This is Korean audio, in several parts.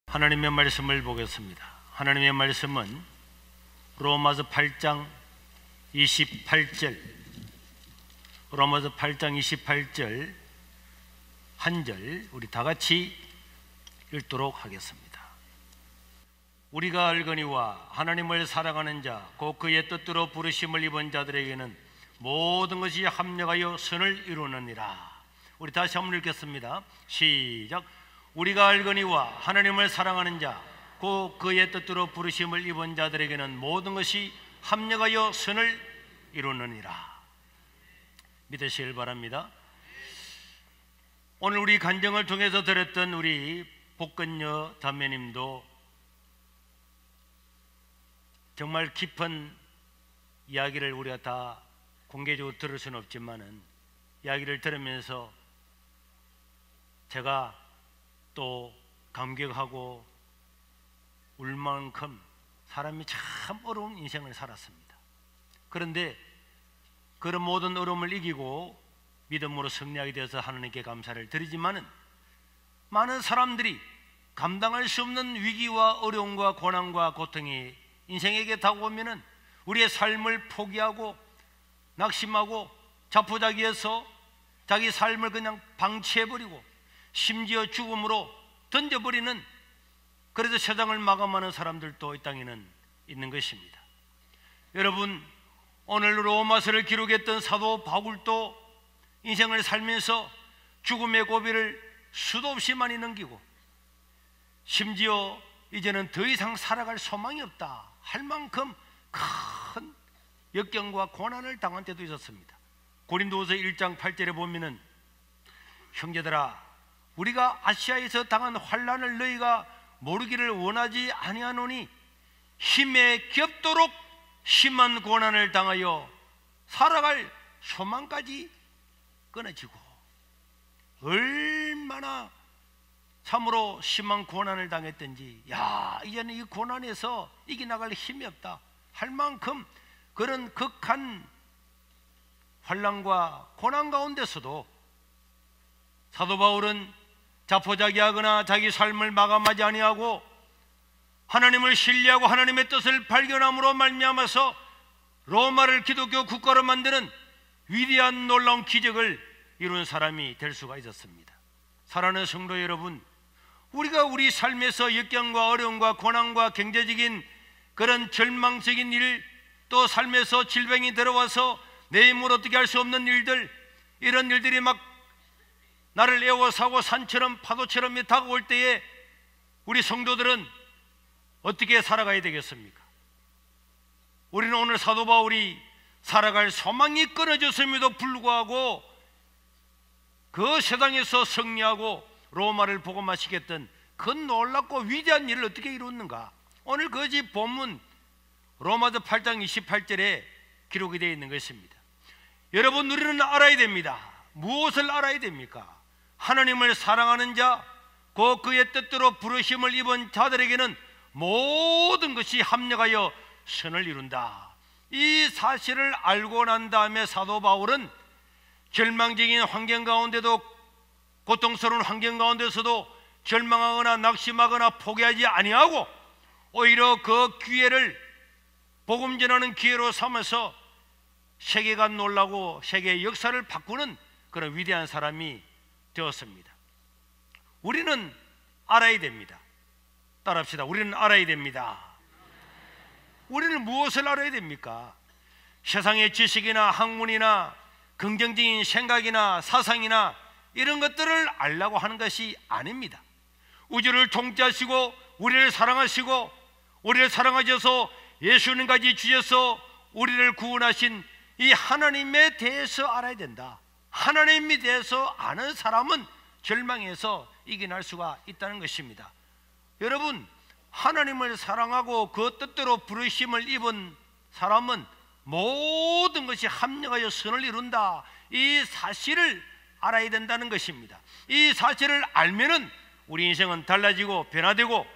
하나님의 말씀을 보겠습니다. 하나님의 말씀은 로마서 8장 28절, 로마서 8장 28절 한 절 우리 다 같이 읽도록 하겠습니다. 우리가 알거니와 하나님을 사랑하는 자 곧 그의 뜻대로 부르심을 입은 자들에게는 모든 것이 합력하여 선을 이루느니라. 우리 다시 한번 읽겠습니다. 시작. 우리가 알거니와 하나님을 사랑하는 자 곧 그의 뜻대로 부르심을 입은 자들에게는 모든 것이 합력하여 선을 이루느니라. 믿으시길 바랍니다. 오늘 우리 간증을 통해서 들었던 우리 복근여 자매님도 정말 깊은 이야기를 우리가 다 공개적으로 들을 수는 없지만은 이야기를 들으면서 제가 또 감격하고 울 만큼 사람이 참 어려운 인생을 살았습니다. 그런데 그런 모든 어려움을 이기고 믿음으로 승리하게 되어서 하나님께 감사를 드리지만은 많은 사람들이 감당할 수 없는 위기와 어려움과 고난과 고통이 인생에게 다가오면은 우리의 삶을 포기하고 낙심하고 자포자기해서 자기 삶을 그냥 방치해버리고 심지어 죽음으로 던져버리는, 그래서 세상을 마감하는 사람들도 이 땅에는 있는 것입니다. 여러분, 오늘 로마서를 기록했던 사도 바울도 인생을 살면서 죽음의 고비를 수도 없이 많이 넘기고 심지어 이제는 더 이상 살아갈 소망이 없다 할 만큼 큰 역경과 고난을 당한 때도 있었습니다. 고린도후서 1장 8절에 보면은 형제들아 우리가 아시아에서 당한 환난을 너희가 모르기를 원하지 아니하노니 힘에 겹도록 심한 고난을 당하여 살아갈 소망까지 끊어지고, 얼마나 참으로 심한 고난을 당했던지, 이제는 이 고난에서 이겨나갈 힘이 없다 할 만큼 그런 극한 환난과 고난 가운데서도 사도 바울은 자포자기하거나 자기 삶을 마감하지 아니하고 하나님을 신뢰하고 하나님의 뜻을 발견함으로 말미암아서 로마를 기독교 국가로 만드는 위대한 놀라운 기적을 이룬 사람이 될 수가 있었습니다. 사랑하는 성도 여러분, 우리가 우리 삶에서 역경과 어려움과 고난과 경제적인 그런 절망적인 일, 또 삶에서 질병이 들어와서 내 힘으로 어떻게 할 수 없는 일들, 이런 일들이 막 나를 에워싸고 산처럼 파도처럼 다가올 때에 우리 성도들은 어떻게 살아가야 되겠습니까? 우리는 오늘 사도 바울이 살아갈 소망이 끊어졌음에도 불구하고 그 세상에서 승리하고 로마를 복음화시켰던 그 놀랍고 위대한 일을 어떻게 이뤘는가, 오늘 그 집 본문 로마서 8장 28절에 기록이 되어 있는 것입니다. 여러분, 우리는 알아야 됩니다. 무엇을 알아야 됩니까? 하나님을 사랑하는 자 곧 그의 뜻대로 부르심을 입은 자들에게는 모든 것이 합력하여 선을 이룬다. 이 사실을 알고 난 다음에 사도 바울은 절망적인 환경 가운데도, 고통스러운 환경 가운데서도 절망하거나 낙심하거나 포기하지 아니하고 오히려 그 기회를 복음 전하는 기회로 삼아서 세계가 놀라고 세계의 역사를 바꾸는 그런 위대한 사람이 되었습니다. 우리는 알아야 됩니다. 따라합시다. 우리는 알아야 됩니다. 우리는 무엇을 알아야 됩니까? 세상의 지식이나 학문이나 긍정적인 생각이나 사상이나 이런 것들을 알려고 하는 것이 아닙니다. 우주를 통치하시고 우리를 사랑하시고 우리를 사랑하셔서 예수님까지 주셔서 우리를 구원하신 이 하나님에 대해서 알아야 된다. 하나님에 대해서 아는 사람은 절망에서 이겨낼 수가 있다는 것입니다. 여러분, 하나님을 사랑하고 그 뜻대로 부르심을 입은 사람은 모든 것이 합력하여 선을 이룬다. 이 사실을 알아야 된다는 것입니다. 이 사실을 알면은 우리 인생은 달라지고 변화되고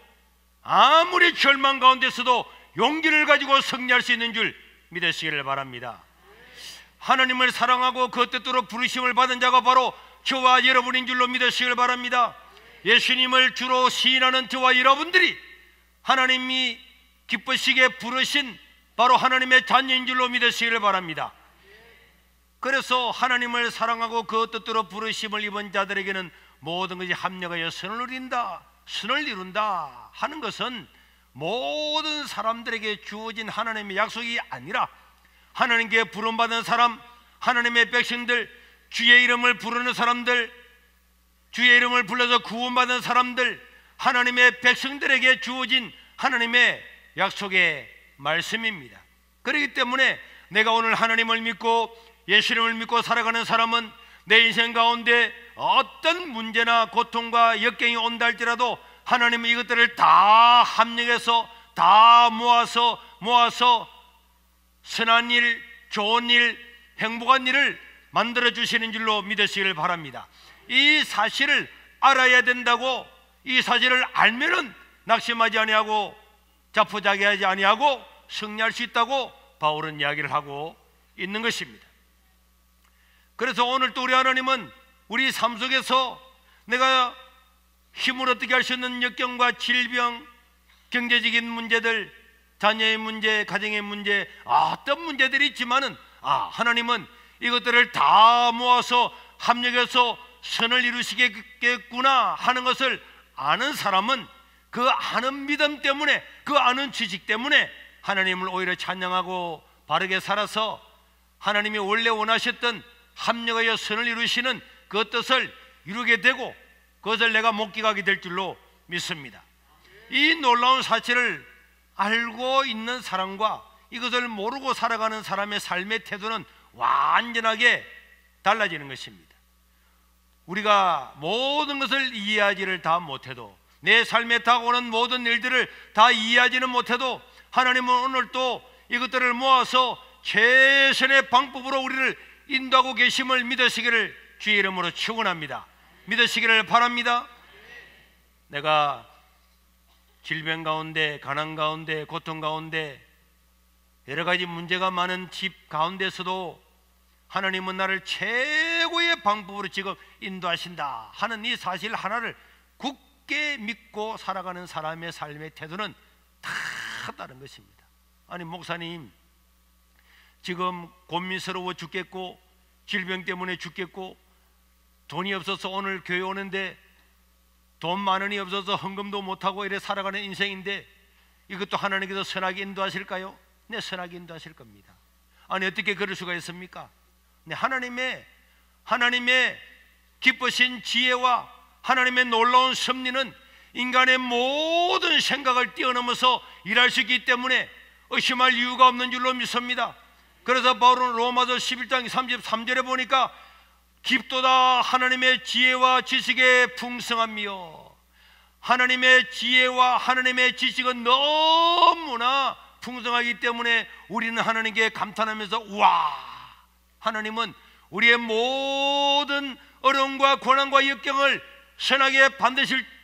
아무리 절망 가운데서도 용기를 가지고 승리할 수 있는 줄 믿으시기를 바랍니다. 하나님을 사랑하고 그 뜻대로 부르심을 받은 자가 바로 저와 여러분인 줄로 믿으시길 바랍니다. 예수님을 주로 시인하는 저와 여러분들이 하나님이 기쁘시게 부르신 바로 하나님의 자녀인 줄로 믿으시기를 바랍니다. 그래서 하나님을 사랑하고 그 뜻대로 부르심을 입은 자들에게는 모든 것이 합력하여 선을 이룬다 하는 것은 모든 사람들에게 주어진 하나님의 약속이 아니라 하나님께 부름받은 사람, 하나님의 백성들, 주의 이름을 부르는 사람들, 주의 이름을 불러서 구원받은 사람들, 하나님의 백성들에게 주어진 하나님의 약속의 말씀입니다. 그렇기 때문에 내가 오늘 하나님을 믿고 예수님을 믿고 살아가는 사람은 내 인생 가운데 어떤 문제나 고통과 역경이 온다 할지라도 하나님은 이것들을 다 합력해서 다 모아서 선한 일, 좋은 일, 행복한 일을 만들어 주시는 줄로 믿으시기를 바랍니다. 이 사실을 알아야 된다고, 이 사실을 알면은 낙심하지 아니하고 자포자기하지 아니하고 승리할 수 있다고 바울은 이야기를 하고 있는 것입니다. 그래서 오늘 또 우리 하나님은 우리 삶 속에서 내가 힘을 어떻게 할 수 있는 역경과 질병, 경제적인 문제들, 자녀의 문제, 가정의 문제, 어떤 문제들이 있지만은 하나님은 이것들을 다 모아서 합력해서 선을 이루시겠구나 하는 것을 아는 사람은 그 아는 믿음 때문에, 그 아는 지식 때문에 하나님을 오히려 찬양하고 바르게 살아서 하나님이 원래 원하셨던 합력하여 선을 이루시는 그 뜻을 이루게 되고 그것을 내가 목격하게 될 줄로 믿습니다. 이 놀라운 사실을 알고 있는 사람과 이것을 모르고 살아가는 사람의 삶의 태도는 완전하게 달라지는 것입니다. 우리가 모든 것을 이해하지를 다 못해도, 내 삶에 다가오는 모든 일들을 다 이해하지는 못해도 하나님은 오늘 또 이것들을 모아서 최선의 방법으로 우리를 인도하고 계심을 믿으시기를 주의 이름으로 축원합니다. 믿으시기를 바랍니다. 내가 질병 가운데, 가난 가운데, 고통 가운데 여러 가지 문제가 많은 집 가운데서도 하나님은 나를 최고의 방법으로 지금 인도하신다 하는 이 사실 하나를 굳게 믿고 살아가는 사람의 삶의 태도는 다 다른 것입니다. 아니 목사님, 지금 고민스러워 죽겠고 질병 때문에 죽겠고 돈이 없어서 오늘 교회 오는데 돈 많으니 없어서 헌금도 못하고 이래 살아가는 인생인데 이것도 하나님께서 선하게 인도하실까요? 네, 선하게 인도하실 겁니다. 아니 어떻게 그럴 수가 있습니까? 네, 하나님의 기쁘신 지혜와 하나님의 놀라운 섭리는 인간의 모든 생각을 뛰어넘어서 일할 수 있기 때문에 의심할 이유가 없는 줄로 믿습니다. 그래서 바울은 로마서 11장 33절에 보니까 깊도다 하나님의 지혜와 지식의 풍성함이요, 하나님의 지혜와 하나님의 지식은 너무나 풍성하기 때문에 우리는 하나님께 감탄하면서 우와, 하나님은 우리의 모든 어려움과 고난과 역경을 선하게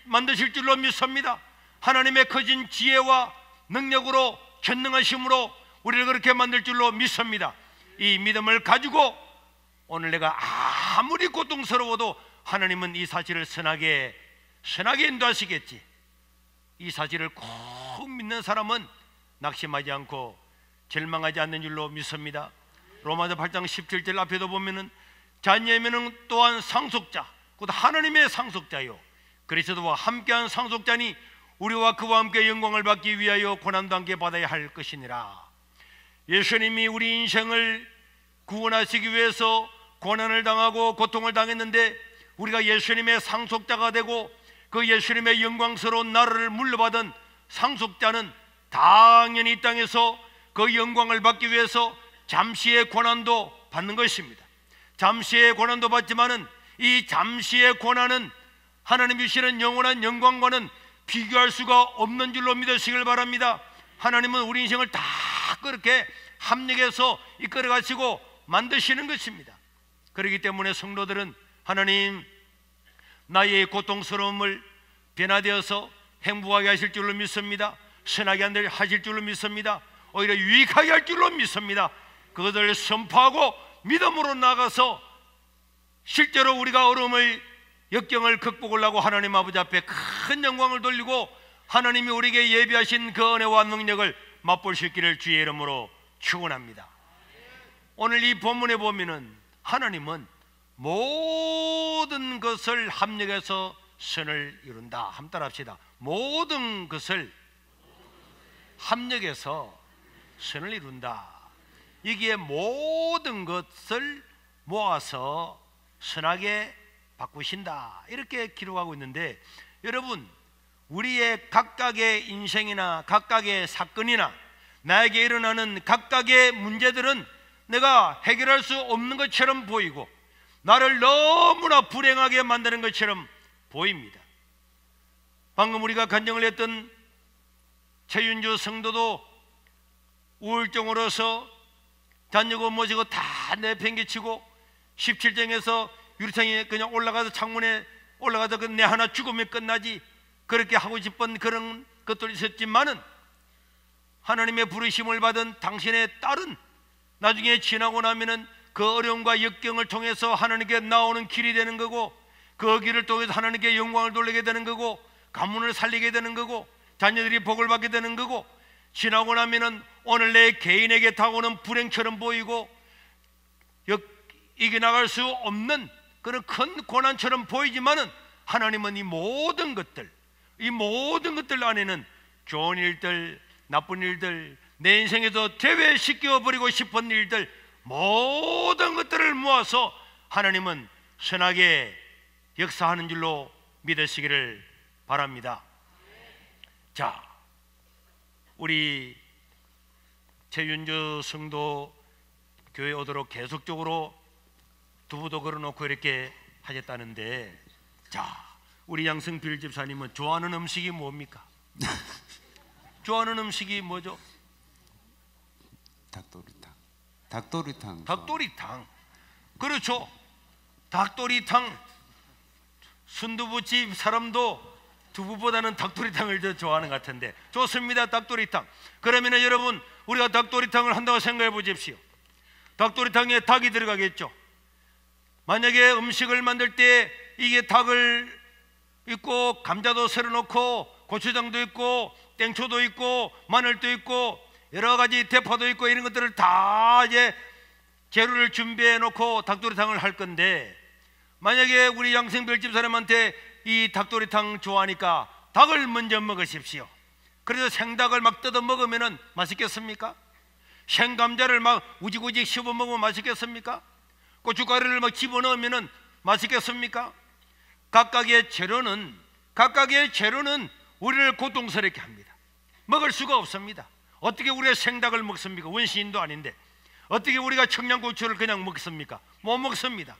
만드실 줄로 믿습니다. 하나님의 커진 지혜와 능력으로 전능하심으로 우리를 그렇게 만들 줄로 믿습니다. 이 믿음을 가지고 오늘 내가 아무리 고통스러워도 하나님은 이 사실을 선하게 인도하시겠지, 이 사실을 꼭 믿는 사람은 낙심하지 않고 절망하지 않는 줄로 믿습니다. 로마서 8장 17절 앞에도 보면은 자녀이면은 또한 상속자, 곧 하나님의 상속자요 그리스도와 함께한 상속자니 우리와 그와 함께 영광을 받기 위하여 고난도 함께 받아야 할 것이니라. 예수님이 우리 인생을 구원하시기 위해서 고난을 당하고 고통을 당했는데 우리가 예수님의 상속자가 되고 그 예수님의 영광스러운 나라를 물려받은 상속자는 당연히 이 땅에서 그 영광을 받기 위해서 잠시의 고난도 받는 것입니다. 잠시의 고난도 받지만은 이 잠시의 고난은 하나님이 주시는 영원한 영광과는 비교할 수가 없는 줄로 믿으시길 바랍니다. 하나님은 우리 인생을 다 그렇게 합력해서 이끌어 가시고 만드시는 것입니다. 그렇기 때문에 성도들은 하나님, 나의 고통스러움을 변화되어서 행복하게 하실 줄로 믿습니다. 선하게 하실 줄로 믿습니다. 오히려 유익하게 할 줄로 믿습니다. 그것을 선포하고 믿음으로 나가서 실제로 우리가 어려움을 역경을 극복하려고 하나님 아버지 앞에 큰 영광을 돌리고 하나님이 우리에게 예비하신 그 은혜와 능력을 맛볼 수 있기를 주의 이름으로 축원합니다. 오늘 이 본문에 보면은 하나님은 모든 것을 합력해서 선을 이룬다. 한번 따라합시다. 모든 것을 합력해서 선을 이룬다. 이게 모든 것을 모아서 선하게 바꾸신다, 이렇게 기록하고 있는데, 여러분, 우리의 각각의 인생이나 각각의 사건이나 나에게 일어나는 각각의 문제들은 내가 해결할 수 없는 것처럼 보이고 나를 너무나 불행하게 만드는 것처럼 보입니다. 방금 우리가 간증을 했던 최윤주 성도도 우울증으로서 자녀고 모시고 다 내팽개치고 17층에서 유리창에 그냥 올라가서 창문에 올라가서 내 하나 죽으면 끝나지, 그렇게 하고 싶은 그런 것도 있었지만은 하나님의 부르심을 받은 당신의 딸은 나중에 지나고 나면은 그 어려움과 역경을 통해서 하나님께 나오는 길이 되는 거고, 그 길을 통해서 하나님께 영광을 돌리게 되는 거고, 가문을 살리게 되는 거고, 자녀들이 복을 받게 되는 거고, 지나고 나면은 오늘 내 개인에게 다가오는 불행처럼 보이고 이겨나갈 수 없는 그런 큰 고난처럼 보이지만은 하나님은 이 모든 것들 안에는 좋은 일들, 나쁜 일들, 내 인생에서 제외시켜버리고 싶은 일들, 모든 것들을 모아서 하나님은 선하게 역사하는 줄로 믿으시기를 바랍니다. 자, 우리 최윤주 성도 교회 오도록 계속적으로 두부도 걸어놓고 이렇게 하셨다는데, 자, 우리 양승필 집사님은 좋아하는 음식이 뭡니까? 좋아하는 음식이 뭐죠? 닭도리탕. 닭도리탕. 그렇죠. 닭도리탕. 순두부집 사람도 두부보다는 닭도리탕을 더 좋아하는 것 같은데, 좋습니다. 닭도리탕. 그러면 여러분, 우리가 닭도리탕을 한다고 생각해 보십시오. 닭도리탕에 닭이 들어가겠죠. 만약에 음식을 만들 때 이게 닭을 있고 감자도 썰어 놓고 고추장도 있고 땡초도 있고 마늘도 있고 여러 가지 대파도 있고 이런 것들을 다 이제 재료를 준비해 놓고 닭도리탕을 할 건데, 만약에 우리 양승별 집사람한테 이 닭도리탕 좋아하니까 닭을 먼저 먹으십시오. 그래서 생닭을 막 뜯어 먹으면 맛있겠습니까? 생감자를 막 우직우직 씹어 먹으면 맛있겠습니까? 고춧가루를 막 집어넣으면 맛있겠습니까? 각각의 재료는 우리를 고통스럽게 합니다. 먹을 수가 없습니다. 어떻게 우리가 생닭을 먹습니까? 원시인도 아닌데 어떻게 우리가 청양고추를 그냥 먹습니까? 못 먹습니다.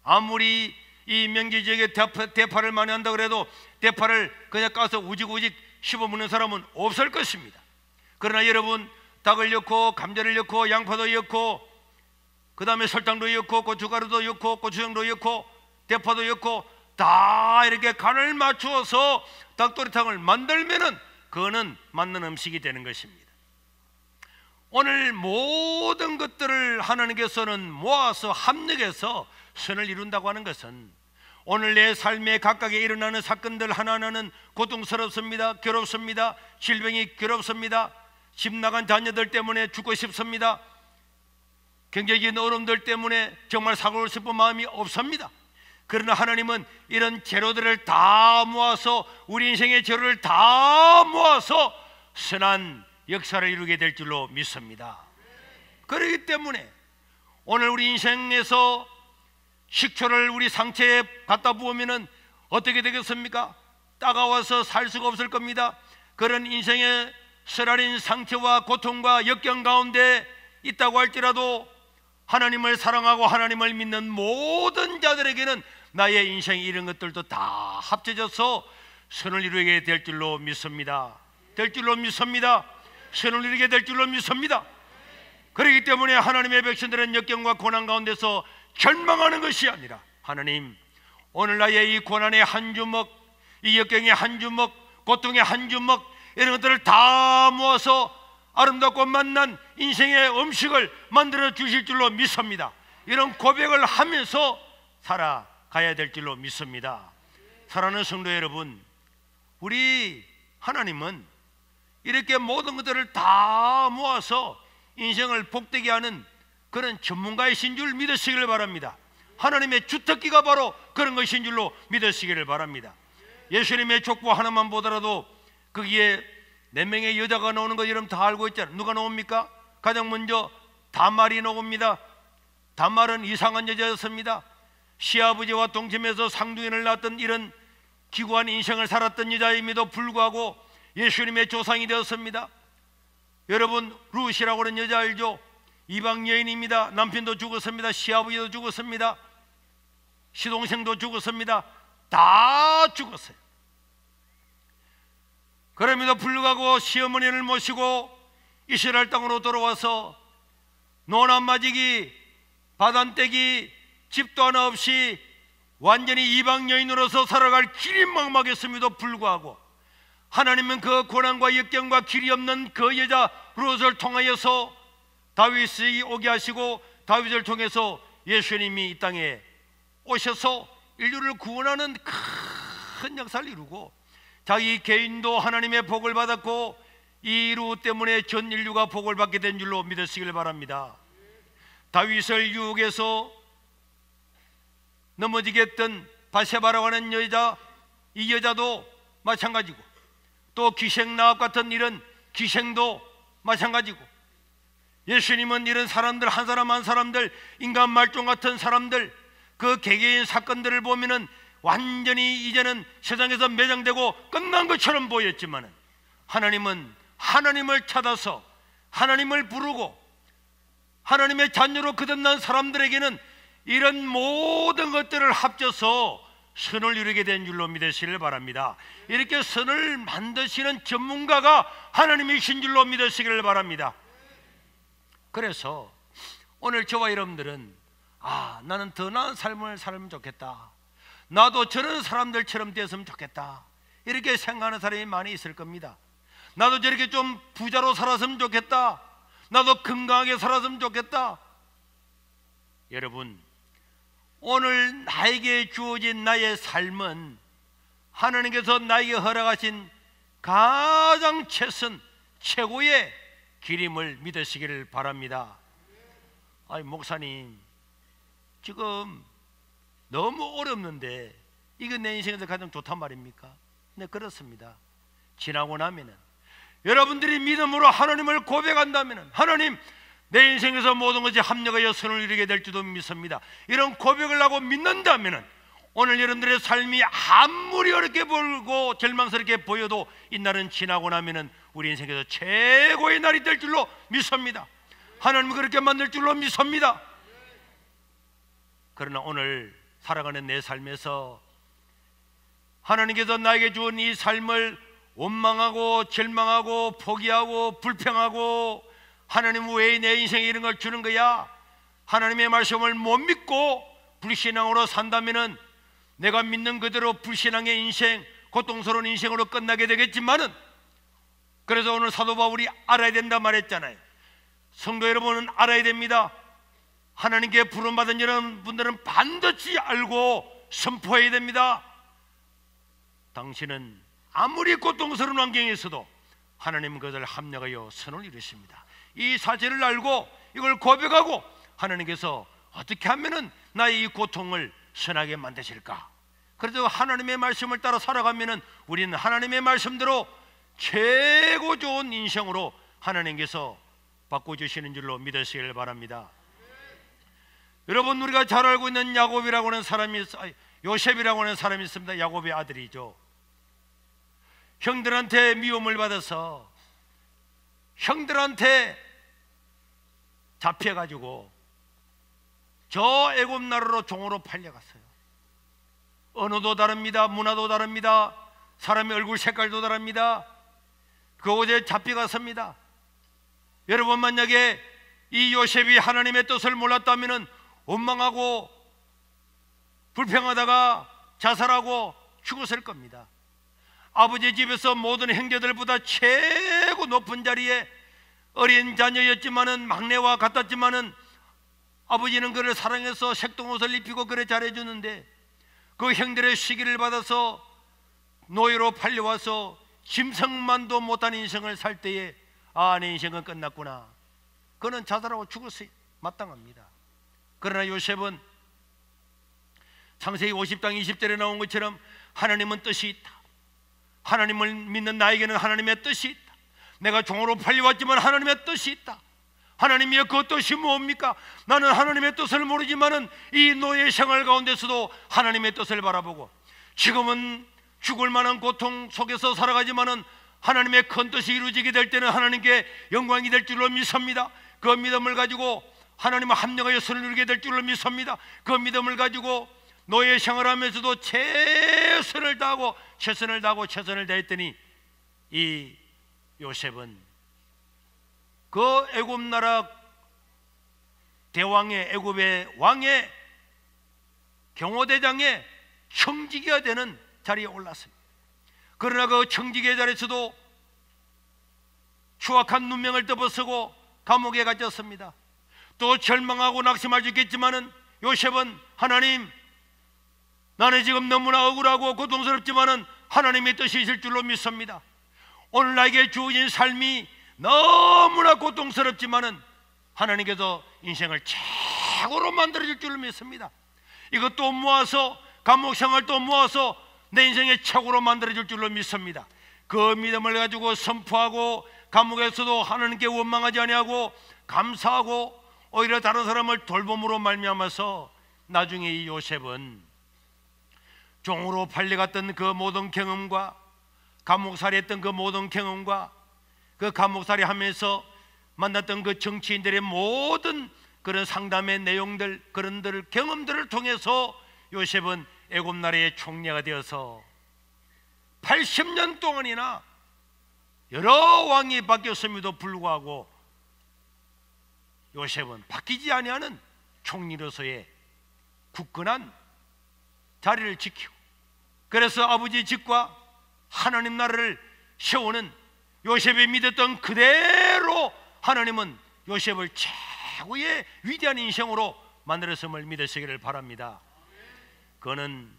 아무리 이 명지 지역에 대파를 많이 한다 그래도 대파를 그냥 까서 우직우직 씹어 먹는 사람은 없을 것입니다. 그러나 여러분, 닭을 넣고 감자를 넣고 양파도 넣고 그 다음에 설탕도 넣고 고춧가루도 넣고 고추장도 넣고 대파도 넣고 다 이렇게 간을 맞추어서 닭도리탕을 만들면은 그거는 맞는 음식이 되는 것입니다. 오늘 모든 것들을 하나님께서는 모아서 합력해서 선을 이룬다고 하는 것은 오늘 내 삶에 각각에 일어나는 사건들 하나하나는 고통스럽습니다. 괴롭습니다. 질병이 괴롭습니다. 집 나간 자녀들 때문에 죽고 싶습니다. 경제적인 어려움들 때문에 정말 사고를 싶은 마음이 없습니다. 그러나 하나님은 이런 재료들을 다 모아서 우리 인생의 재료를 다 모아서 선한 역사를 이루게 될 줄로 믿습니다. 그렇기 때문에 오늘 우리 인생에서 식초를 우리 상처에 갖다 부으면 어떻게 되겠습니까? 따가워서 살 수가 없을 겁니다. 그런 인생의 쓰라린 상처와 고통과 역경 가운데 있다고 할지라도 하나님을 사랑하고 하나님을 믿는 모든 자들에게는 나의 인생 이런 것들도 다 합쳐져서 선을 이루게 될 줄로 믿습니다. 될 줄로 믿습니다. 선을 이루게 될 줄로 믿습니다. 그렇기 때문에 하나님의 백성들은 역경과 고난 가운데서 절망하는 것이 아니라, 하나님, 오늘 나의 이 고난의 한 주먹, 이 역경의 한 주먹, 고통의 한 주먹, 이런 것들을 다 모아서 아름답고 만난 인생의 음식을 만들어 주실 줄로 믿습니다. 이런 고백을 하면서 살아가시기 가야 될 줄로 믿습니다. 사랑하는 성도 여러분, 우리 하나님은 이렇게 모든 것들을 다 모아서 인생을 복되게 하는 그런 전문가이신 줄 믿으시기를 바랍니다. 하나님의 주특기가 바로 그런 것인 줄로 믿으시기를 바랍니다. 예수님의 족보 하나만 보더라도 거기에 4명의 여자가 나오는 거 여러분 다 알고 있잖아요. 누가 나옵니까? 가장 먼저 다말이 나옵니다. 다말은 이상한 여자였습니다. 시아버지와 동침해서 상둥이를 낳았던 이런 기구한 인생을 살았던 여자임에도 불구하고 예수님의 조상이 되었습니다. 여러분, 룻이라고 하는 여자 알죠? 이방 여인입니다. 남편도 죽었습니다. 시아버지도 죽었습니다. 시동생도 죽었습니다. 다 죽었어요. 그럼에도 불구하고 시어머니를 모시고 이스라엘 땅으로 돌아와서 노남마지기 바단떼기 집도 하나 없이 완전히 이방 여인으로서 살아갈 길이 막막했음에도 불구하고 하나님은 그 고난과 역경과 길이 없는 그 여자 룻을 통하여서 다윗이 오게 하시고 다윗을 통해서 예수님이 이 땅에 오셔서 인류를 구원하는 큰 역사를 이루고 자기 개인도 하나님의 복을 받았고 이 룻 때문에 전 인류가 복을 받게 된 줄로 믿으시길 바랍니다. 다윗을 유혹해서 넘어지게 했던 바세바라고 하는 여자, 이 여자도 마찬가지고 또 기생나합 같은 이런 기생도 마찬가지고 예수님은 이런 사람들 한 사람 한 사람들 인간 말종 같은 사람들 그 개개인 사건들을 보면은 완전히 이제는 세상에서 매장되고 끝난 것처럼 보였지만 하나님은 하나님을 찾아서 하나님을 부르고 하나님의 자녀로 거듭난 사람들에게는 이런 모든 것들을 합쳐서 선을 이루게 된 줄로 믿으시길 바랍니다. 이렇게 선을 만드시는 전문가가 하나님이신 줄로 믿으시길 바랍니다. 그래서 오늘 저와 여러분들은 나는 더 나은 삶을 살면 좋겠다, 나도 저런 사람들처럼 되었으면 좋겠다, 이렇게 생각하는 사람이 많이 있을 겁니다. 나도 저렇게 좀 부자로 살았으면 좋겠다, 나도 건강하게 살았으면 좋겠다. 여러분, 오늘 나에게 주어진 나의 삶은 하나님께서 나에게 허락하신 가장 최선 최고의 길임을 믿으시기를 바랍니다. 목사님, 지금 너무 어렵는데 이거 내 인생에서 가장 좋단 말입니까? 네, 그렇습니다. 지나고 나면은 여러분들이 믿음으로 하나님을 고백한다면은 하나님, 내 인생에서 모든 것이 합력하여 선을 이루게 될 줄도 믿습니다. 이런 고백을 하고 믿는다면은 오늘 여러분들의 삶이 아무리 어렵게 보이고 절망스럽게 보여도 이 날은 지나고 나면은 우리 인생에서 최고의 날이 될 줄로 믿습니다. 하나님은 그렇게 만들 줄로 믿습니다. 그러나 오늘 살아가는 내 삶에서 하나님께서 나에게 주은 이 삶을 원망하고 절망하고 포기하고 불평하고 하나님 왜 내 인생에 이런 걸 주는 거야? 하나님의 말씀을 못 믿고 불신앙으로 산다면은 내가 믿는 그대로 불신앙의 인생, 고통스러운 인생으로 끝나게 되겠지만은, 그래서 오늘 사도 바울이 알아야 된다 말했잖아요. 성도 여러분은 알아야 됩니다. 하나님께 부름받은 여러분들은 반드시 알고 선포해야 됩니다. 당신은 아무리 고통스러운 환경에서도 하나님은 그것을 합력하여 선을 이루십니다. 이 사실을 알고 이걸 고백하고 하나님께서 어떻게 하면은 나의 이 고통을 선하게 만드실까? 그래서 하나님의 말씀을 따라 살아가면은 우리는 하나님의 말씀대로 최고 좋은 인생으로 하나님께서 바꿔주시는 줄로 믿으시길 바랍니다. 여러분, 우리가 잘 알고 있는 야곱이라고 하는 사람이, 요셉이라고 하는 사람이 있습니다. 야곱의 아들이죠. 형들한테 미움을 받아서 형들한테 잡혀가지고 저 애굽 나라로 종으로 팔려갔어요. 언어도 다릅니다. 문화도 다릅니다. 사람의 얼굴 색깔도 다릅니다. 그곳에 잡혀갔습니다. 여러분, 만약에 이 요셉이 하나님의 뜻을 몰랐다면 원망하고 불평하다가 자살하고 죽었을 겁니다. 아버지 집에서 모든 형제들보다 최고 높은 자리에 어린 자녀였지만은 막내와 같았지만은 아버지는 그를 사랑해서 색동옷을 입히고 그래 잘해주는데 그 형들의 시기를 받아서 노예로 팔려와서 짐승만도 못한 인생을 살 때에 내 인생은 끝났구나. 그는 자살하고 죽었어요. 마땅합니다. 그러나 요셉은 창세기 50장 20절에 나온 것처럼 하나님은 뜻이 있다. 하나님을 믿는 나에게는 하나님의 뜻이 있다. 내가 종으로 팔려왔지만 하나님의 뜻이 있다. 하나님의 그 뜻이 뭡니까? 나는 하나님의 뜻을 모르지만은 이 노예 생활 가운데서도 하나님의 뜻을 바라보고, 지금은 죽을 만한 고통 속에서 살아가지만은 하나님의 큰 뜻이 이루어지게 될 때는 하나님께 영광이 될 줄로 믿습니다. 그 믿음을 가지고 하나님과 합력하여 선을 이루게 될 줄로 믿습니다. 그 믿음을 가지고 노예 생활하면서도 최선을 다하고 최선을 다했더니 이 요셉은 그 애굽 나라 대왕의, 애굽의 왕의 경호대장의 청지기가 되는 자리에 올랐습니다. 그러나 그 청지기의 자리에서도 추악한 눈명을 덮어쓰고 감옥에 갇혔습니다. 또 절망하고 낙심할 수 있겠지만은 요셉은 하나님, 나는 지금 너무나 억울하고 고통스럽지만은 하나님의 뜻이 있을 줄로 믿습니다. 오늘 나에게 주어진 삶이 너무나 고통스럽지만은 하나님께서 인생을 최고로 만들어줄 줄로 믿습니다. 이것도 모아서, 감옥 생활도 모아서 내 인생의 최고로 만들어줄 줄로 믿습니다. 그 믿음을 가지고 선포하고 감옥에서도 하나님께 원망하지 아니하고 감사하고 오히려 다른 사람을 돌봄으로 말미암아서 나중에 이 요셉은 종으로 팔려갔던 그 모든 경험과 감옥살이 했던 그 모든 경험과 그 감옥살이 하면서 만났던 그 정치인들의 모든 그런 상담의 내용들, 그런들 경험들을 통해서 요셉은 애굽 나라의 총리가 되어서 80년 동안이나 여러 왕이 바뀌었음에도 불구하고 요셉은 바뀌지 아니하는 총리로서의 굳건한 자리를 지키고, 그래서 아버지 집과 하나님 나라를 세우는 요셉이 믿었던 그대로 하나님은 요셉을 최고의 위대한 인생으로 만들었음을 믿으시기를 바랍니다. 그는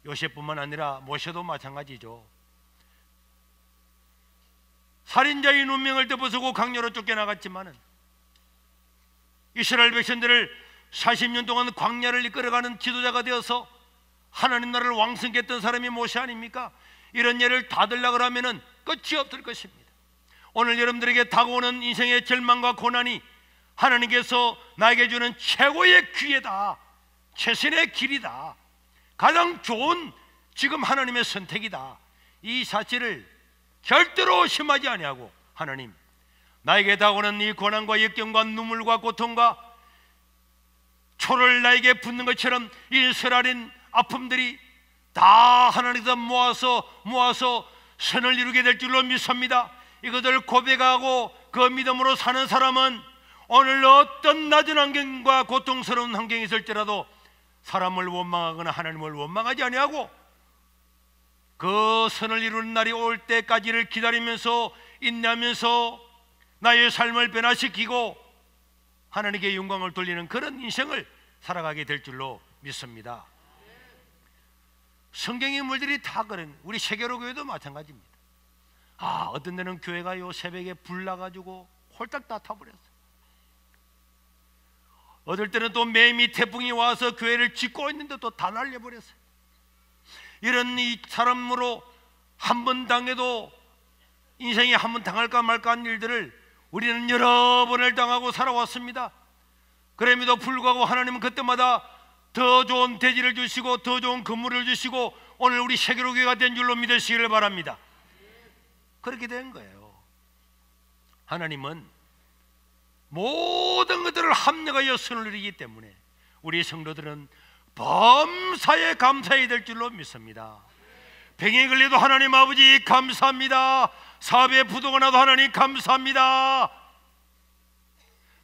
요셉뿐만 아니라 모세도 마찬가지죠. 살인자의 눈명을 덮어서고 강요로 쫓겨나갔지만은 이스라엘 백성들을 40년 동안 광야를 이끌어가는 지도자가 되어서 하나님 나라를 왕성케 했던 사람이 모세 아닙니까? 이런 예를 다 들려고 하면은 끝이 없을 것입니다. 오늘 여러분들에게 다가오는 인생의 절망과 고난이 하나님께서 나에게 주는 최고의 기회다, 최선의 길이다, 가장 좋은 지금 하나님의 선택이다, 이 사실을 절대로 의심하지 아니하고, 하나님, 나에게 다가오는 이 고난과 역경과 눈물과 고통과 초를 나에게 붓는 것처럼 이 쓰라린 아픔들이 다 하나님께서 모아서 선을 이루게 될 줄로 믿습니다. 이것을 고백하고 그 믿음으로 사는 사람은 오늘 어떤 낮은 환경과 고통스러운 환경이 있을지라도 사람을 원망하거나 하나님을 원망하지 아니하고 그 선을 이루는 날이 올 때까지를 기다리면서 인내하면서 나의 삶을 변화시키고 하나님께 영광을 돌리는 그런 인생을 살아가게 될 줄로 믿습니다. 성경의 인물들이 다 그런, 우리 세계로 교회도 마찬가지입니다. 어떤 데는 교회가 새벽에 불 나가지고 홀딱 다 타버렸어요. 어떨 때는 또 매미 태풍이 와서 교회를 짓고 있는데 또 다 날려버렸어요. 이런 이 사람으로 한 번 당해도 인생에 한 번 당할까 말까 한 일들을 우리는 여러 번을 당하고 살아왔습니다. 그럼에도 불구하고 하나님은 그때마다 더 좋은 대지를 주시고 더 좋은 건물을 주시고 오늘 우리 세계로 교회가 된 줄로 믿으시기를 바랍니다. 그렇게 된 거예요. 하나님은 모든 것들을 합력하여 선을 이루기 때문에 우리 성도들은 범사에 감사해야 될 줄로 믿습니다. 병에 걸려도 하나님 아버지 감사합니다. 사업에 부도가 나도 하나님 감사합니다.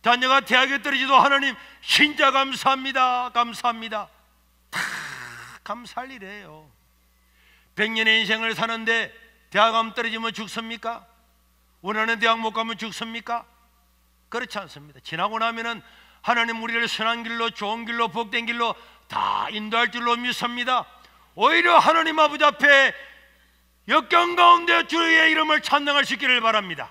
자녀가 대학에 떨어지도 하나님 진짜 감사합니다. 감사합니다. 다 감사할 일이에요. 100년의 인생을 사는데 대학 가면 떨어지면 죽습니까? 원하는 대학 못 가면 죽습니까? 그렇지 않습니다. 지나고 나면은 하나님 우리를 선한 길로, 좋은 길로, 복된 길로 다 인도할 줄로 믿습니다. 오히려 하나님 아버지 앞에 역경 가운데 주의 이름을 찬양하시기를 바랍니다.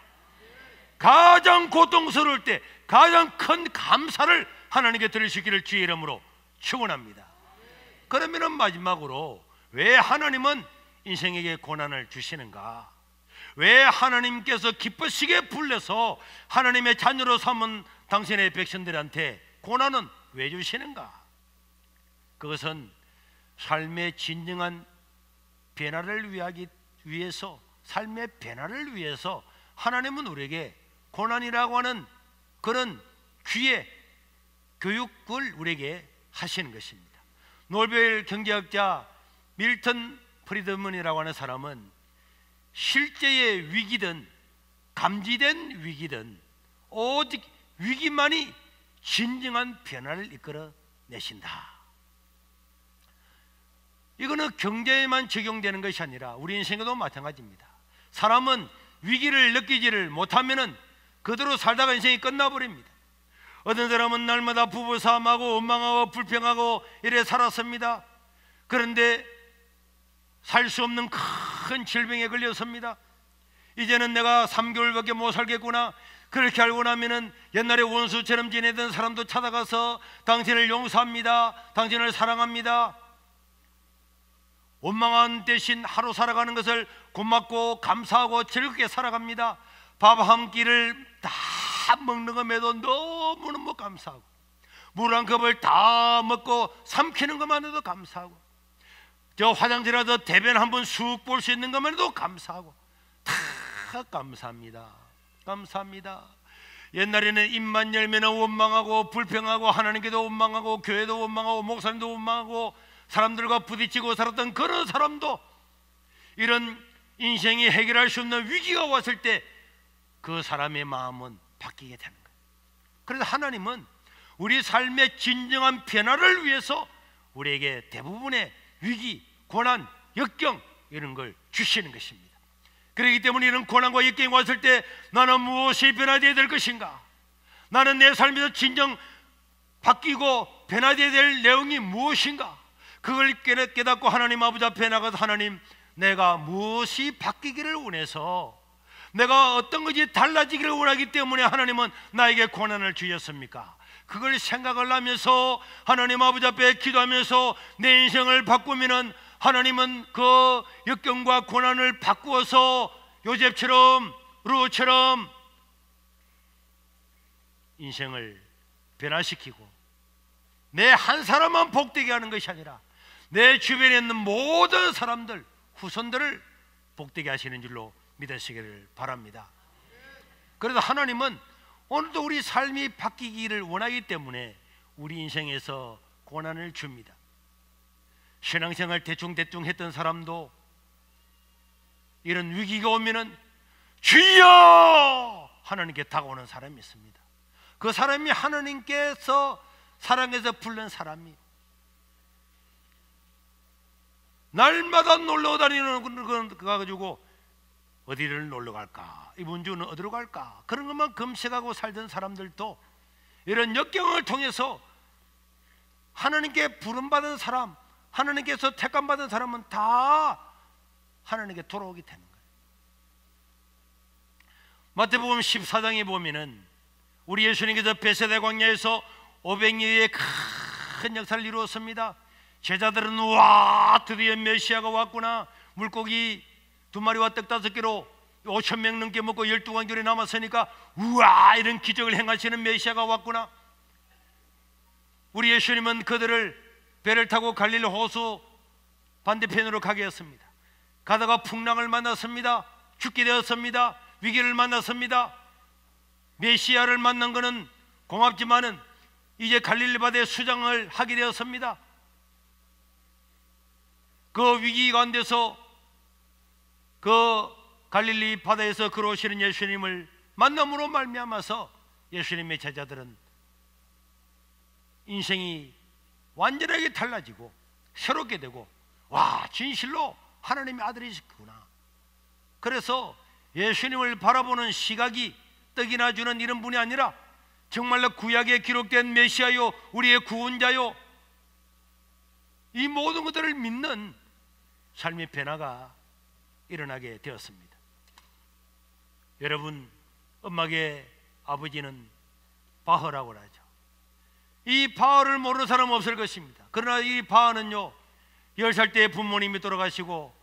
가장 고통스러울 때 가장 큰 감사를 하나님께 드리시기를 주의 이름으로 축원합니다. 그러면 마지막으로 왜 하나님은 인생에게 고난을 주시는가? 왜 하나님께서 기쁘시게 불러서 하나님의 자녀로 삼은 당신의 백성들한테 고난은 왜 주시는가? 그것은 삶의 진정한 변화를 위해서, 삶의 변화를 위해서 하나님은 우리에게 고난이라고 하는 그런 귀의 교육을 우리에게 하시는 것입니다. 노벨 경제학자 밀턴 프리드먼이라고 하는 사람은 실제의 위기든 감지된 위기든 오직 위기만이 진정한 변화를 이끌어 내신다. 이거는 경제에만 적용되는 것이 아니라 우리 인생에도 마찬가지입니다. 사람은 위기를 느끼지를 못하면은 그대로 살다가 인생이 끝나버립니다. 어떤 사람은 날마다 부부싸움하고 원망하고 불평하고 이래 살았습니다. 그런데 살 수 없는 큰 질병에 걸렸습니다. 이제는 내가 3개월밖에 못 살겠구나. 그렇게 알고 나면은 옛날에 원수처럼 지내던 사람도 찾아가서 당신을 용서합니다, 당신을 사랑합니다. 원망한 대신 하루 살아가는 것을 고맙고 감사하고 즐겁게 살아갑니다. 밥 한 끼를 다 먹는 것에도 너무너무 감사하고, 물 한 컵을 다 먹고 삼키는 것만 해도 감사하고, 저 화장실 가서 대변 한 번 쑥 볼 수 있는 것만 해도 감사하고, 다 감사합니다. 감사합니다. 옛날에는 입만 열면 원망하고 불평하고 하나님께도 원망하고 교회도 원망하고 목사님도 원망하고 사람들과 부딪히고 살았던 그런 사람도 이런 인생이 해결할 수 없는 위기가 왔을 때 그 사람의 마음은 바뀌게 되는 거예요. 그래서 하나님은 우리 삶의 진정한 변화를 위해서 우리에게 대부분의 위기, 고난, 역경 이런 걸 주시는 것입니다. 그렇기 때문에 이런 고난과 역경이 왔을 때 나는 무엇이 변화되어야 될 것인가? 나는 내 삶에서 진정 바뀌고 변화되어야 될 내용이 무엇인가? 그걸 깨닫고 하나님 아버지 앞에 나가서 하나님, 내가 무엇이 바뀌기를 원해서, 내가 어떤 것이 달라지기를 원하기 때문에 하나님은 나에게 고난을 주셨습니까? 그걸 생각을 하면서 하나님 아버지 앞에 기도하면서 내 인생을 바꾸면은 하나님은 그 역경과 고난을 바꾸어서 요셉처럼 룻처럼 인생을 변화시키고 내 한 사람만 복되게 하는 것이 아니라 내 주변에 있는 모든 사람들, 후손들을 복되게 하시는 줄로 믿으시기를 바랍니다. 그래서 하나님은 오늘도 우리 삶이 바뀌기를 원하기 때문에 우리 인생에서 고난을 줍니다. 신앙생활 대충 했던 사람도 이런 위기가 오면은 주여 하나님께 다가오는 사람이 있습니다. 그 사람이 하나님께서 사랑해서 부른 사람이, 날마다 놀러 다니는 거 가지고 어디를 놀러 갈까, 이번 주는 어디로 갈까, 그런 것만 검색하고 살던 사람들도 이런 역경을 통해서 하나님께 부름받은 사람, 하나님께서 택감받은 사람은 다 하나님께 돌아오게 되는 거예요. 마태복음 14장에 보면은 우리 예수님께서 베세다 광야에서 500여의 큰 역사를 이루었습니다. 제자들은 와, 드디어 메시아가 왔구나, 물고기 2마리와 떡 5개로 5,000명 넘게 먹고 12광절이 남았으니까 우와, 이런 기적을 행하시는 메시아가 왔구나. 우리 예수님은 그들을 배를 타고 갈릴리 호수 반대편으로 가게 했습니다. 가다가 풍랑을 만났습니다. 죽게 되었습니다. 위기를 만났습니다. 메시아를 만난 것은 고맙지만은 이제 갈릴리 바다에 수장을 하게 되었습니다. 그 위기 가운데서 그 갈릴리 바다에서 걸어오시는 예수님을 만남으로 말미암아서 예수님의 제자들은 인생이 완전하게 달라지고 새롭게 되고, 와, 진실로 하나님의 아들이시구나. 그래서 예수님을 바라보는 시각이 떡이나 주는 이런 분이 아니라 정말로 구약에 기록된 메시아요, 우리의 구원자요, 이 모든 것들을 믿는 삶의 변화가 일어나게 되었습니다. 여러분, 엄마의 아버지는 바흐라고 하죠. 이 바흐를 모르는 사람은 없을 것입니다. 그러나 이 바흐는요, 10살 때 부모님이 돌아가시고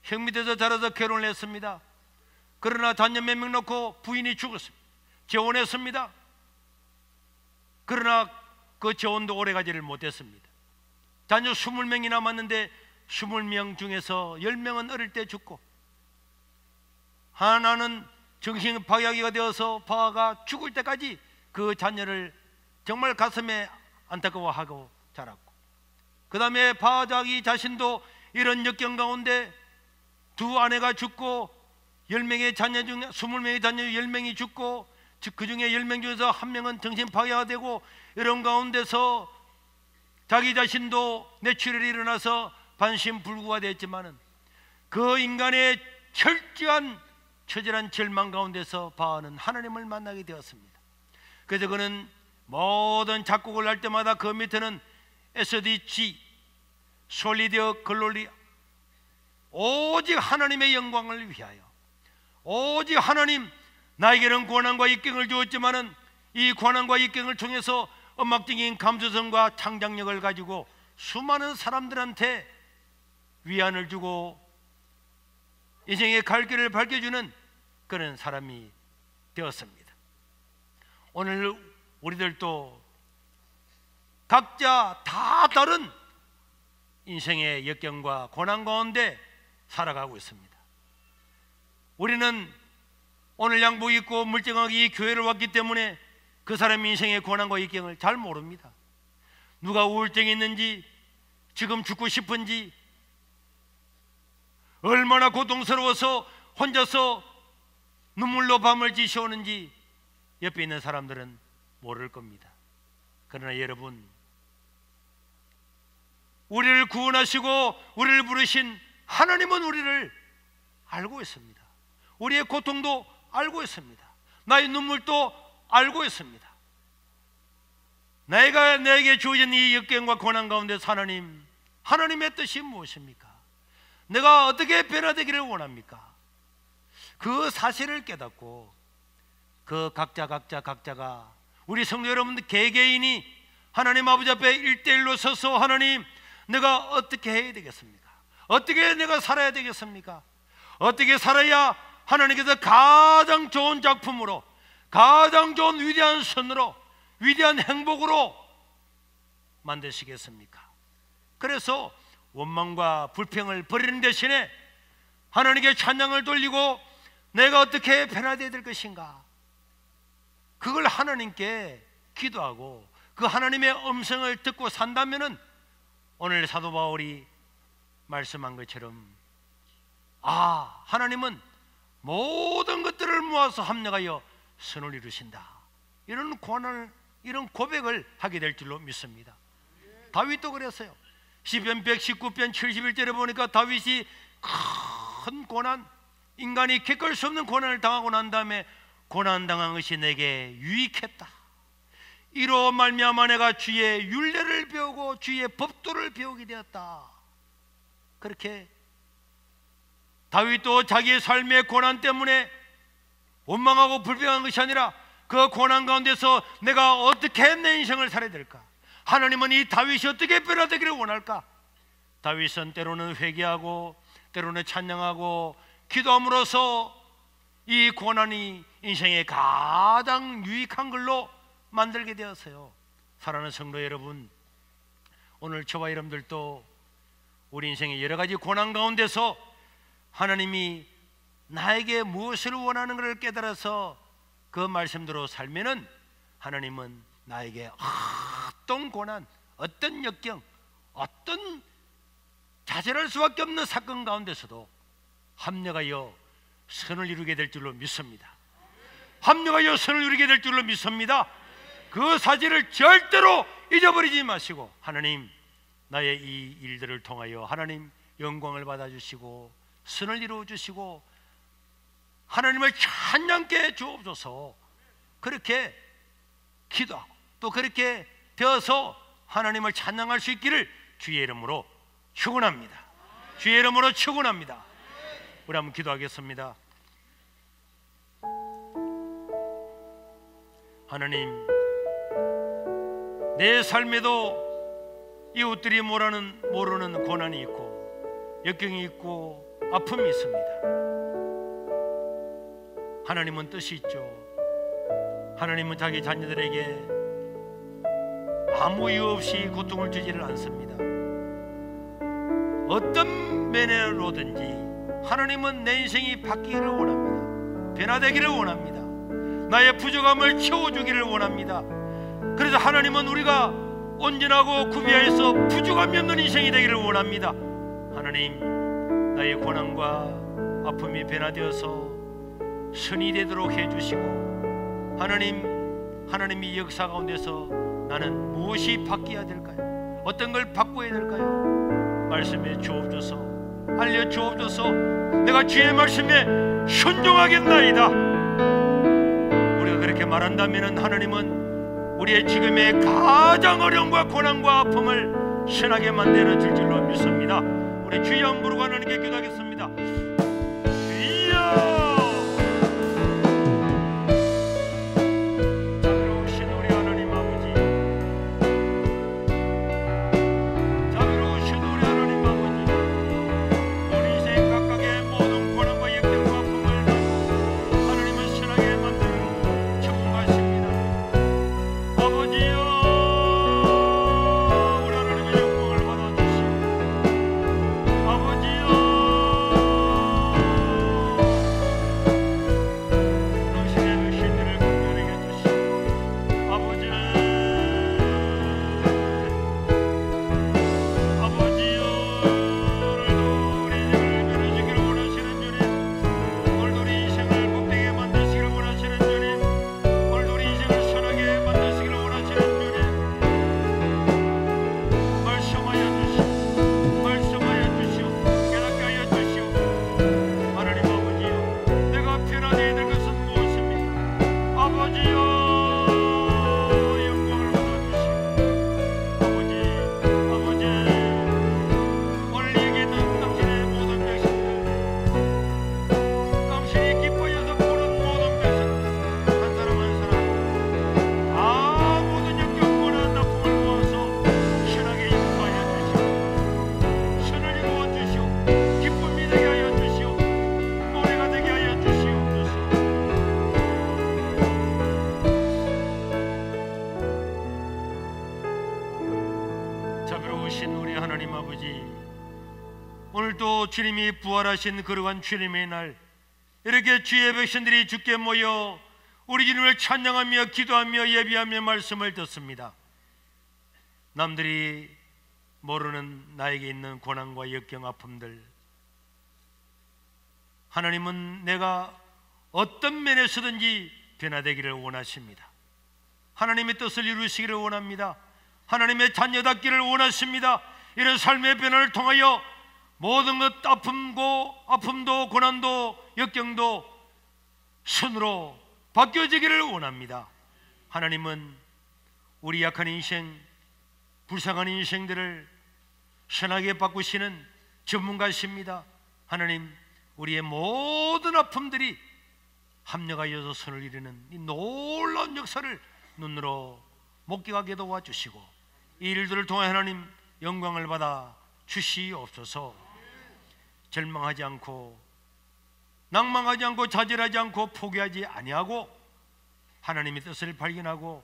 형 밑에서 자라서 결혼을 했습니다. 그러나 자녀 몇 명 놓고 부인이 죽었습니다. 재혼했습니다. 그러나 그 재혼도 오래가지를 못했습니다. 자녀 20명이 남았는데 20명 중에서 10명은 어릴 때 죽고, 하나는 정신 파괴가 되어서 바하가 죽을 때까지 그 자녀를 정말 가슴에 안타까워하고 자랐고, 그 다음에 바하 자기 자신도 이런 역경 가운데 두 아내가 죽고 10명의 자녀 중에 20명의 자녀 10명이 죽고, 그 중에 10명 중에서 한 명은 정신 파괴가 되고, 이런 가운데서 자기 자신도 뇌출혈이 일어나서 반신불구가 됐지만은 그 인간의 철저한 처절한 절망 가운데서 바하는 하나님을 만나게 되었습니다. 그래서 그는 모든 작곡을 할 때마다 그 밑에는 SDG 솔리디어 글로리, 오직 하나님의 영광을 위하여, 오직 하나님, 나에게는 고난과 역경을 주었지만은 이 고난과 역경을 통해서 음악적인 감수성과 창작력을 가지고 수많은 사람들한테 위안을 주고 인생의 갈 길을 밝혀주는 그런 사람이 되었습니다. 오늘 우리들도 각자 다 다른 인생의 역경과 고난 가운데 살아가고 있습니다. 우리는 오늘 양복 입고 멀쩡하게 이 교회를 왔기 때문에 그 사람의 인생의 고난과 역경을 잘 모릅니다. 누가 우울증이 있는지, 지금 죽고 싶은지, 얼마나 고통스러워서 혼자서 눈물로 밤을 지새우는지 옆에 있는 사람들은 모를 겁니다. 그러나 여러분, 우리를 구원하시고 우리를 부르신 하나님은 우리를 알고 있습니다. 우리의 고통도 알고 있습니다. 나의 눈물도 알고 있습니다. 내게 주어진 이 역경과 고난 가운데서 하나님의 뜻이 무엇입니까? 내가 어떻게 변화되기를 원합니까? 그 사실을 깨닫고 그 각자가 우리 성도 여러분들 개개인이 하나님 아버지 앞에 1대1로 서서, 하나님, 내가 어떻게 해야 되겠습니까? 어떻게 내가 살아야 되겠습니까? 어떻게 살아야 하나님께서 가장 좋은 작품으로, 가장 좋은 위대한 선으로, 위대한 행복으로 만드시겠습니까? 그래서 원망과 불평을 버리는 대신에 하나님께 찬양을 돌리고 내가 어떻게 변화되어야 될 것인가, 그걸 하나님께 기도하고 그 하나님의 음성을 듣고 산다면은 오늘 사도 바울이 말씀한 것처럼, 하나님은 모든 것들을 모아서 합력하여 선을 이루신다, 이런 고백을 하게 될 줄로 믿습니다. 다윗도 그랬어요. 시편 119편 71절에 보니까 다윗이 큰 고난, 인간이 겪을 수 없는 고난을 당하고 난 다음에 고난당한 것이 내게 유익했다, 이로 말미암아 내가 주의 율례를 배우고 주의 법도를 배우게 되었다. 그렇게 다윗도 자기의 삶의 고난 때문에 원망하고 불평한 것이 아니라 그 고난 가운데서 내가 어떻게 내 인생을 살아야 될까, 하나님은 이 다윗이 어떻게 변화되기를 원할까. 다윗은 때로는 회개하고 때로는 찬양하고 기도함으로써 이 고난이 인생의 가장 유익한 걸로 만들게 되었어요. 사랑하는 성도 여러분, 오늘 저와 여러분들도 우리 인생의 여러 가지 고난 가운데서 하나님이 나에게 무엇을 원하는 것을 깨달아서 그 말씀대로 살면은 하나님은 나에게 어떤 고난, 어떤 역경, 어떤 좌절할 수밖에 없는 사건 가운데서도 합력하여 선을 이루게 될 줄로 믿습니다. 합력하여 선을 이루게 될 줄로 믿습니다. 그 사실을 절대로 잊어버리지 마시고, 하나님, 나의 이 일들을 통하여 하나님 영광을 받아주시고 선을 이루어주시고 하나님을 찬양케 주옵소서. 그렇게 기도하고 또 그렇게 되어서 하나님을 찬양할 수 있기를 주의 이름으로 축원합니다. 주의 이름으로 축원합니다. 우리 한번 기도하겠습니다. 하나님, 내 삶에도 이웃들이 모르는 고난이 있고 역경이 있고 아픔이 있습니다. 하나님은 뜻이 있죠. 하나님은 자기 자녀들에게 아무 이유 없이 고통을 주지를 않습니다. 어떤 면으로든지 하나님은 내 인생이 바뀌기를 원합니다. 변화되기를 원합니다. 나의 부족함을 채워주기를 원합니다. 그래서 하나님은 우리가 온전하고 구비하여서 부족함이 없는 인생이 되기를 원합니다. 하나님, 나의 고난과 아픔이 변화되어서 선이 되도록 해주시고, 하나님이 역사 가운데서 나는 무엇이 바뀌어야 될까요? 어떤 걸 바꿔야 될까요? 말씀해 주옵소서, 알려 주옵소서. 내가 주의 말씀에 순종하겠나이다. 우리가 그렇게 말한다면 하나님은 우리의 지금의 가장 어려움과 고난과 아픔을 선하게 만들어 줄 줄로 믿습니다. 우리 주여 한번 부르고 하나님께 기도하겠습니다. 주여! 오늘도 주님이 부활하신 거룩한 주님의 날, 이렇게 주의 백성들이 주께 모여 우리 주님을 찬양하며 기도하며 예비하며 말씀을 듣습니다. 남들이 모르는 나에게 있는 고난과 역경, 아픔들, 하나님은 내가 어떤 면에서든지 변화되기를 원하십니다. 하나님의 뜻을 이루시기를 원합니다. 하나님의 자녀답기를 원하십니다. 이런 삶의 변화를 통하여 모든 것, 아픔도 고난도 역경도 선으로 바뀌어지기를 원합니다. 하나님은 우리 약한 인생, 불쌍한 인생들을 선하게 바꾸시는 전문가이십니다. 하나님, 우리의 모든 아픔들이 합력하여서 선을 이루는 이 놀라운 역사를 눈으로 목격하게 도와주시고, 이 일들을 통해 하나님 영광을 받아 주시옵소서. 절망하지 않고 낭망하지 않고 좌절하지 않고 포기하지 아니하고 하나님의 뜻을 발견하고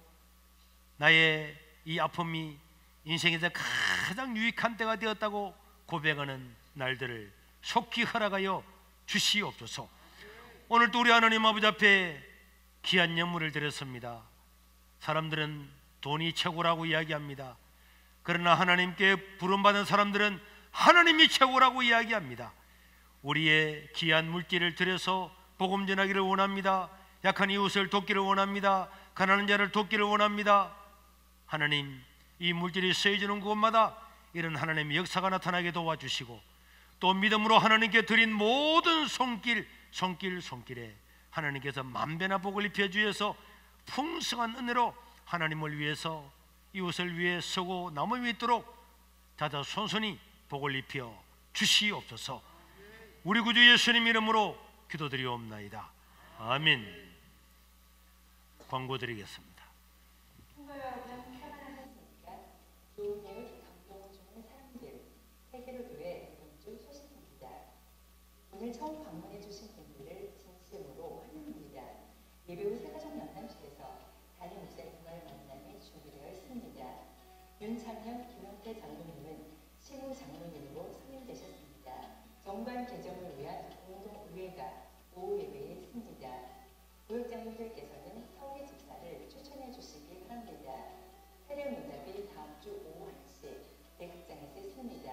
나의 이 아픔이 인생에서 가장 유익한 때가 되었다고 고백하는 날들을 속히 허락하여 주시옵소서. 오늘도 우리 하나님 아버지 앞에 귀한 예물을 드렸습니다. 사람들은 돈이 최고라고 이야기합니다. 그러나 하나님께 부름받은 사람들은 하나님이 최고라고 이야기합니다. 우리의 귀한 물질을 들여서 복음 전하기를 원합니다. 약한 이웃을 돕기를 원합니다. 가난한 자를 돕기를 원합니다. 하나님, 이 물질이 쓰여지는 곳마다 이런 하나님의 역사가 나타나게 도와주시고, 또 믿음으로 하나님께 드린 모든 손길에 하나님께서 만배나 복을 입혀주셔서 풍성한 은혜로 하나님을 위해서, 이웃을 위해 서고 남을 믿도록 다자 손손이 복을 입혀 주시옵소서. 우리 구주 예수님 이름으로 기도드리옵나이다. 아멘. 광고 드리겠습니다. 성도 여러분 평안하셨습니까? 좋은 이웃 감동 주는 사람들 세계로교회 이번 주 소식입니다. 오늘 처음 방문해 주신 분들을 진심으로 환영합니다. 예배 후 새가족 만남실에서 담임 목사님과의 만남이 준비되어 있습니다. 윤창현, 김용태 장로님은 신우 장로님으로 선임되셨습니다. 정관 개정을 위한 공동의회가 오후 예배에 있습니다. 교육장님들께서는 서울의 집사를 추천해 주시기 바랍니다. 세례문답이 다음 주 오후 1시 대극장에서 있습니다.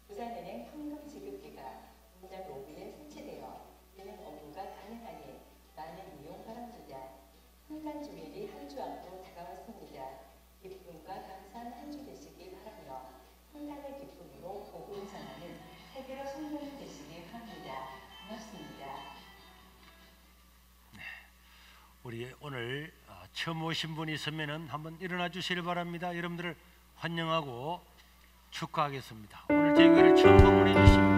부산은행 현금 지급기가 문답 로비에 설치되어 은행 업무가 가능하니 많은 이용 바랍니다. 성탄주일이 한 주 앞으로 다가왔습니다. 기쁨과 감사한 한 주 되시기 바라며 성탄의 기쁨으로 복음을 전하는 세계로 성공이 되시기 바랍니다. 고맙습니다. 우리 오늘 처음 오신 분이 있으면 한번 일어나 주시길 바랍니다. 여러분들을 환영하고 축하하겠습니다. 오늘 저희 교회를 처음 방문해 주신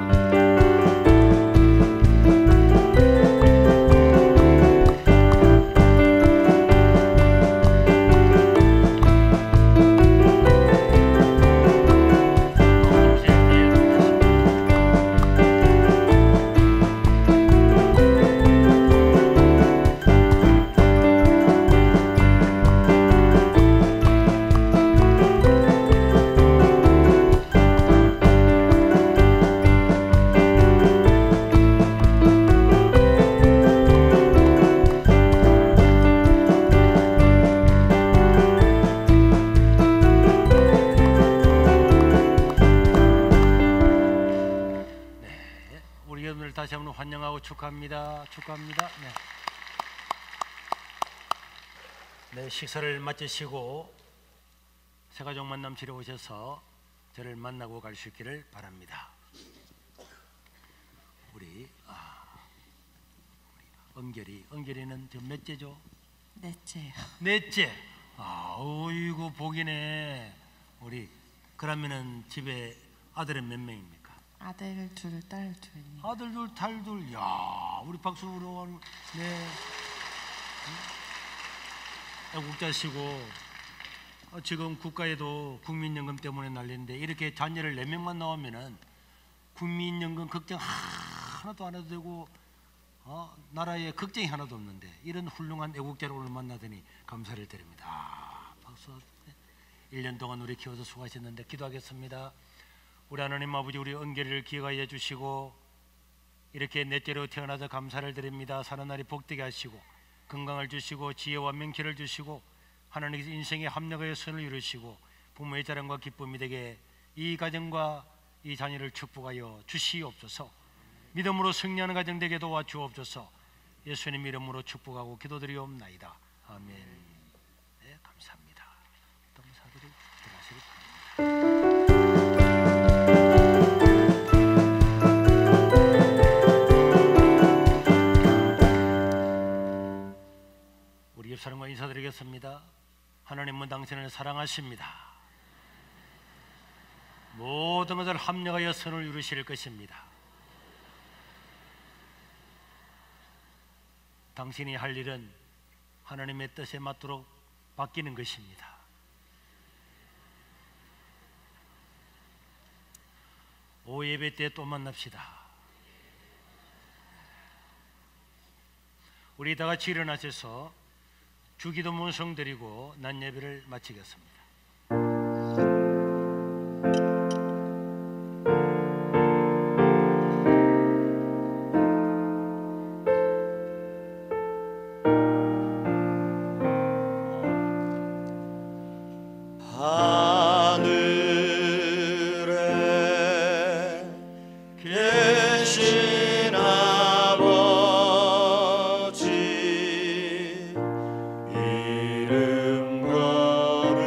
분, 다시 한번 환영하고 축하합니다. 축하합니다. 네, 식사를 마치시고 새가족 만남실에 오셔서 저를 만나고 갈 수 있기를 바랍니다. 우리 은결이는 지금 몇째죠? 넷째요. 넷째. 어이구 복이네. 우리 그러면은 집에 아들은 몇 명입니까? 아들 둘, 딸 둘. 아들 둘, 딸 둘. 야, 우리 박수 부르고. 네. 애국자시고 지금 국가에도 국민연금 때문에 난리인데 이렇게 자녀를 4명만 나오면은 국민연금 걱정 하나도 안 해도 되고 나라에 걱정이 하나도 없는데 이런 훌륭한 애국자를 오늘 만나더니 감사를 드립니다. 박수. 1년 동안 우리 키워서 수고하셨는데 기도하겠습니다. 우리 하나님 아버지, 우리 은결이를 기억하여 주시고 이렇게 넷째로 태어나서 감사를 드립니다. 사는 날이 복되게 하시고 건강을 주시고 지혜와 명철을 주시고 하나님께서 인생의 합력하여 선을 이루시고 부모의 자랑과 기쁨이 되게 이 가정과 이 자녀를 축복하여 주시옵소서. 믿음으로 승리하는 가정 되게 도와주옵소서. 예수님 이름으로 축복하고 기도드리옵나이다. 아멘. 네, 감사합니다. 동사들이 들어가시기 바랍니다. 우리 옆사람과 인사드리겠습니다. 하나님은 당신을 사랑하십니다. 모든 것을 합력하여 선을 이루실 것입니다. 당신이 할 일은 하나님의 뜻에 맞도록 바뀌는 것입니다. 오후 예배 때 또 만납시다. 우리 다 같이 일어나셔서 주기도 문성 드리고 낮 예배를 마치겠습니다. 이름 거룩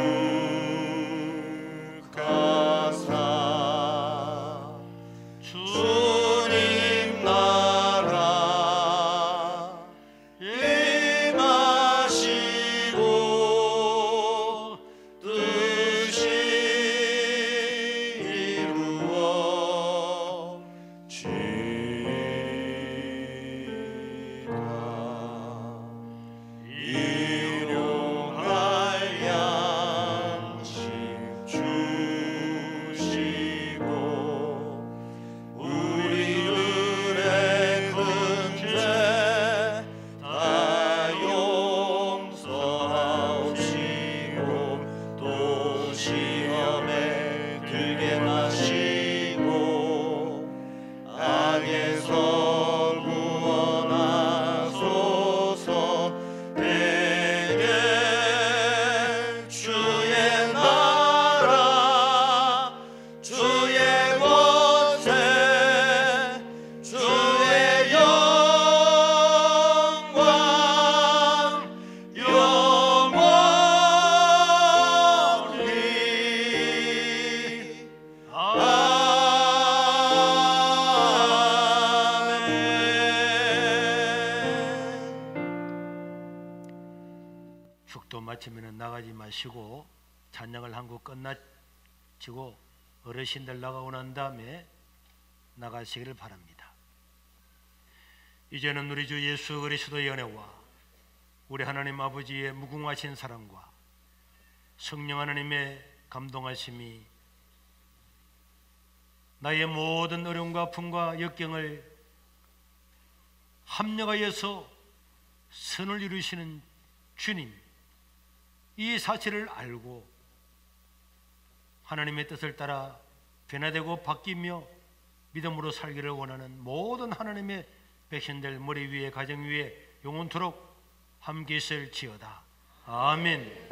축도 마치면 나가지 마시고 찬양을 한 곡 끝나치고 어르신들 나가고 난 다음에 나가시기를 바랍니다. 이제는 우리 주 예수 그리스도의 은혜와 우리 하나님 아버지의 무궁하신 사랑과 성령 하나님의 감동하심이 나의 모든 어려움과 아픔과 역경을 합력하여서 선을 이루시는 주님, 이 사실을 알고 하나님의 뜻을 따라 변화되고 바뀌며 믿음으로 살기를 원하는 모든 하나님의 백성들 머리 위에 가정 위에 영원토록 함께 있을지어다. 아멘.